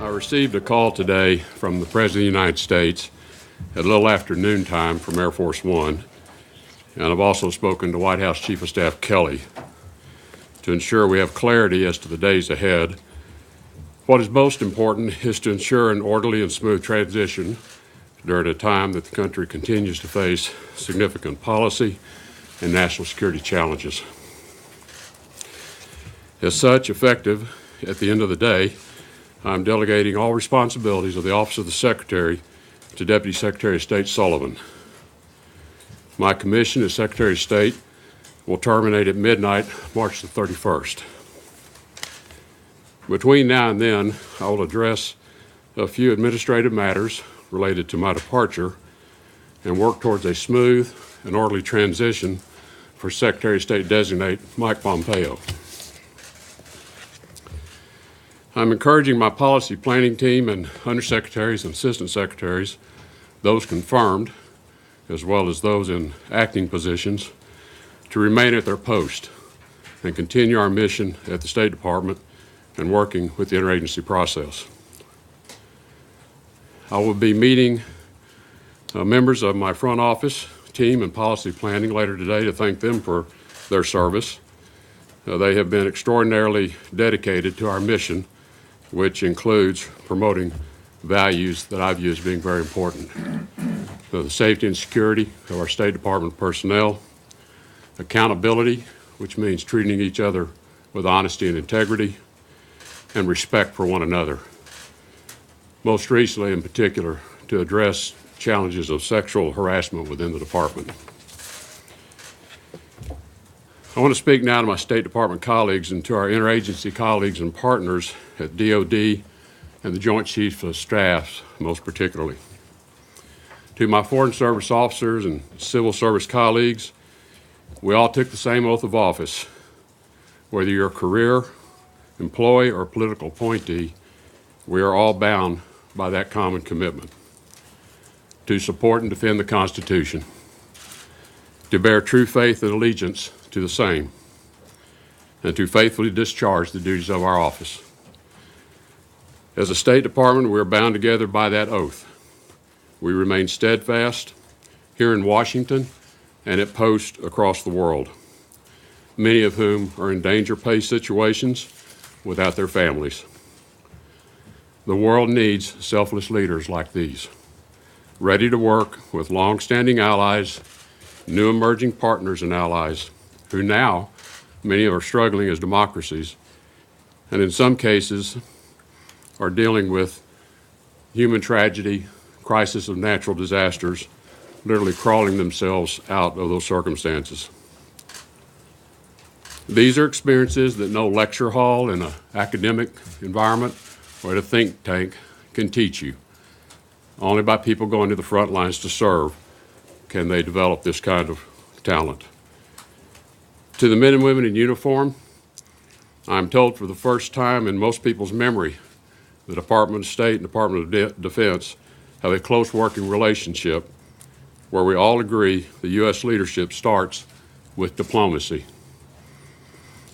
I received a call today from the President of the United States at a little after noontime from Air Force One, and I've also spoken to White House Chief of Staff Kelly to ensure we have clarity as to the days ahead. What is most important is to ensure an orderly and smooth transition during a time that the country continues to face significant policy and national security challenges. As such, effective at the end of the day, I'm delegating all responsibilities of the Office of the Secretary to Deputy Secretary of State Sullivan. My commission as Secretary of State will terminate at midnight, March the 31st. Between now and then, I will address a few administrative matters related to my departure and work towards a smooth and orderly transition for Secretary of State Designate Mike Pompeo. I'm encouraging my policy planning team and undersecretaries and assistant secretaries, those confirmed, as well as those in acting positions, to remain at their post and continue our mission at the State Department and working with the interagency process. I will be meeting members of my front office team and policy planning later today to thank them for their service. They have been extraordinarily dedicated to our mission, which includes promoting values that I view as being very important. The safety and security of our State Department personnel, accountability, which means treating each other with honesty and integrity, and respect for one another. Most recently, in particular, to address challenges of sexual harassment within the department. I want to speak now to my State Department colleagues and to our interagency colleagues and partners at DOD and the Joint Chiefs of Staff, most particularly. To my Foreign Service officers and civil service colleagues, we all took the same oath of office. Whether you're a career, employee, or political appointee, we are all bound by that common commitment to support and defend the Constitution, to bear true faith and allegiance to the same, and to faithfully discharge the duties of our office. As a State Department, we are bound together by that oath. We remain steadfast here in Washington and at posts across the world, many of whom are in danger-pay situations without their families. The world needs selfless leaders like these, ready to work with long-standing allies, new emerging partners and allies, who now, many are struggling as democracies, and in some cases are dealing with human tragedy, crisis of natural disasters, literally crawling themselves out of those circumstances. These are experiences that no lecture hall in an academic environment or at a think tank can teach you. Only by people going to the front lines to serve can they develop this kind of talent. To the men and women in uniform, I'm told for the first time in most people's memory, the Department of State and Department of Defense have a close working relationship where we all agree the U.S. leadership starts with diplomacy.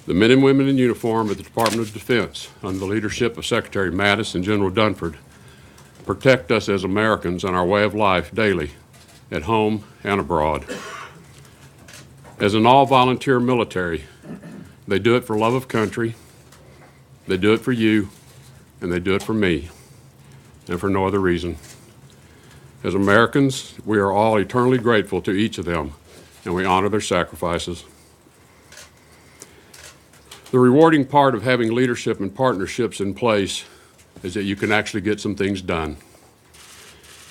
The men and women in uniform at the Department of Defense, under the leadership of Secretary Mattis and General Dunford, protect us as Americans and our way of life daily, at home and abroad. As an all-volunteer military, they do it for love of country, they do it for you, and they do it for me, and for no other reason. As Americans, we are all eternally grateful to each of them, and we honor their sacrifices. The rewarding part of having leadership and partnerships in place is that you can actually get some things done.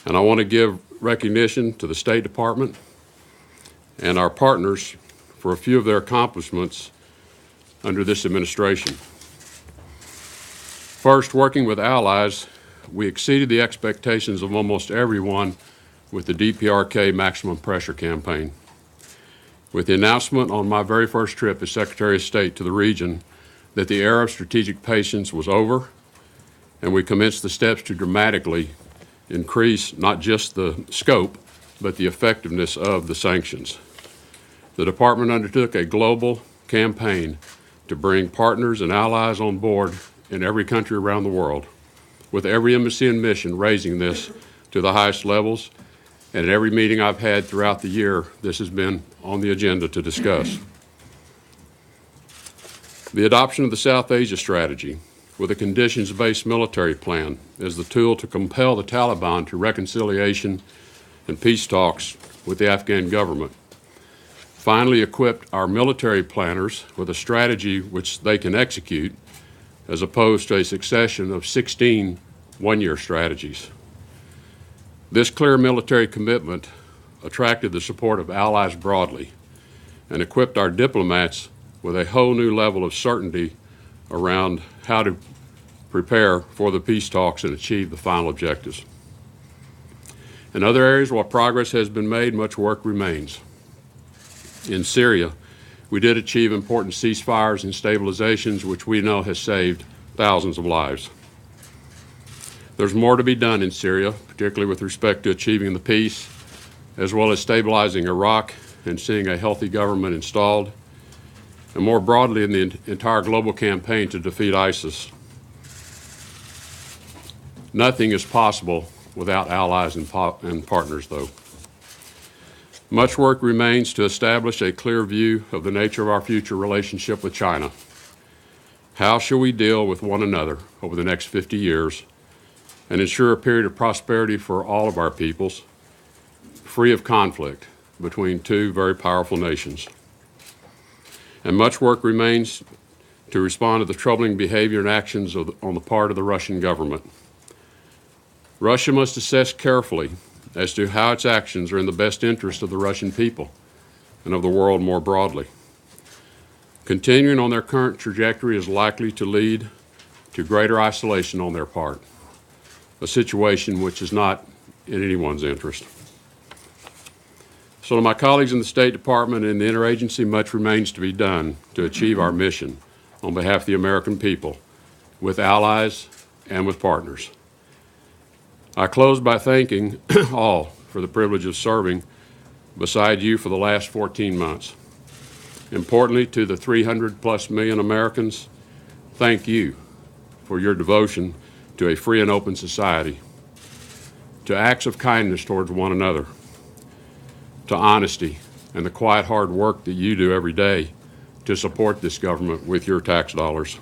And I want to give recognition to the State Department and our partners for a few of their accomplishments under this administration. First, working with allies, we exceeded the expectations of almost everyone with the DPRK maximum pressure campaign. With the announcement on my very first trip as Secretary of State to the region that the era of strategic patience was over, and we commenced the steps to dramatically increase not just the scope, but the effectiveness of the sanctions. The department undertook a global campaign to bring partners and allies on board in every country around the world, with every embassy and mission raising this to the highest levels, and at every meeting I've had throughout the year, this has been on the agenda to discuss. The adoption of the South Asia strategy with a conditions-based military plan is the tool to compel the Taliban to reconciliation and peace talks with the Afghan government. Finally, equipped our military planners with a strategy which they can execute, as opposed to a succession of 16 one-year strategies. This clear military commitment attracted the support of allies broadly and equipped our diplomats with a whole new level of certainty around how to prepare for the peace talks and achieve the final objectives. In other areas, while progress has been made, much work remains. In Syria, we did achieve important ceasefires and stabilizations, which we know has saved thousands of lives. There's more to be done in Syria, particularly with respect to achieving the peace, as well as stabilizing Iraq and seeing a healthy government installed, and more broadly in the entire global campaign to defeat ISIS. Nothing is possible without allies and partners, though. Much work remains to establish a clear view of the nature of our future relationship with China. How shall we deal with one another over the next 50 years and ensure a period of prosperity for all of our peoples, free of conflict between two very powerful nations? And much work remains to respond to the troubling behavior and actions on the part of the Russian government. Russia must assess carefully as to how its actions are in the best interest of the Russian people and of the world more broadly. Continuing on their current trajectory is likely to lead to greater isolation on their part, a situation which is not in anyone's interest. So to my colleagues in the State Department and the interagency, much remains to be done to achieve our mission on behalf of the American people, with allies and with partners. I close by thanking all for the privilege of serving beside you for the last 14 months. Importantly, to the 300+ million Americans, thank you for your devotion to a free and open society, to acts of kindness towards one another, to honesty and the quiet hard work that you do every day to support this government with your tax dollars.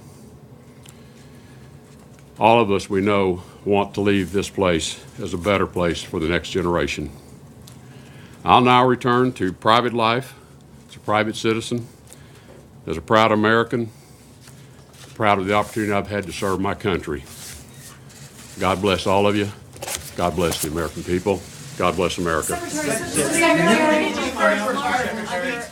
All of us, we know, want to leave this place as a better place for the next generation. I'll now return to private life as a private citizen, as a proud American, proud of the opportunity I've had to serve my country. God bless all of you. God bless the American people. God bless America. Secretary.